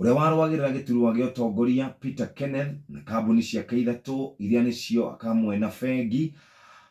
uria warwagirira giturwa gya utongoria Peter Kenneth na kambuni ciake ithatu iria nicio akamwe na bengi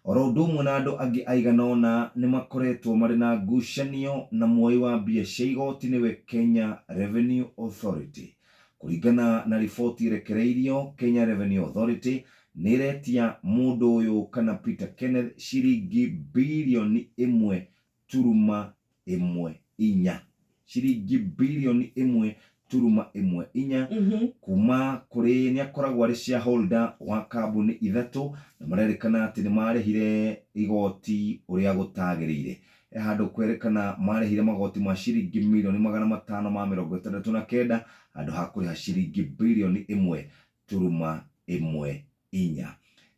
oro undu umwe na andu angi aigana ona ni makoretwo mari na ngucanio na muoi wa mbia cia igoti niwe Kenya Revenue Authority. Kuringana na riboti irekereirio, Kenya Revenue Authority niretia mundu uyu kana Peter Kenneth ciringi bilioni 1.14 ciringi bilioni 1.14 kuma kuri ni akoragwo ari shareholder wa kambuni ithatu na marerikana ati ni marehire igoti uria gutagirire handu kwerekana marehire magoti ma ciringi milioni 569 handu ha kuriha ciringi bilioni 1.14.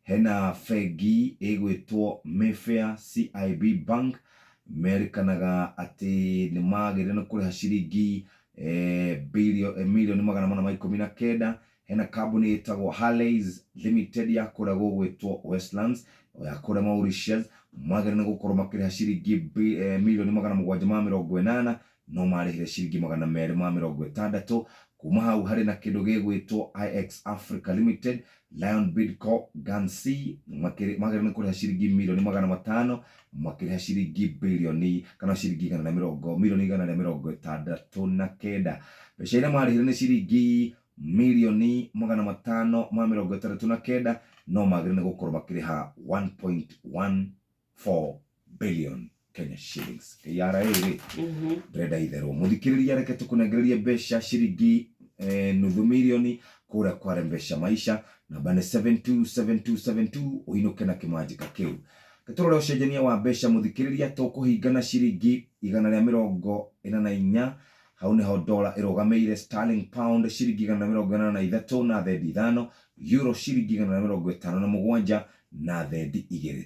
Hena bengi igwitwo Mayfair CIB Bank merikanaga ati ni magirire kuriha ciringi milioni 419. Hena kambuni itagwo Harleys Limited ya kuria gugwitwo Westlands ya kuria Mauritius magirire gukorwo makiriha ciringi milioni 780 no marihire ciringi 260. Kuma hau hari na kindu gigwitwo IX Africa Limited, Lion Bidco, Gansi magirire kuriha ciringi milioni 500 makiriha ciringi bilioni kana ciringi milioni 169. Besha ira marihire ni ciringi milioni 569 no magirire gukorwo makiriha 1.14 billion Kenya shillings. KRA breda itherwo muthikiriria reke tukunegereria besha ciringi nuthu milioni kuria kwa Mpesa Maisha namba ni 727272 uinuke na kimanjika kiu. Keturore ucenjania wa besha muthikiriria tukuhingana ciringi 144 hau niho dola irugameire, sterling pound ciringi 143 na thendi 5, euro ciringi 157 na thendi 2.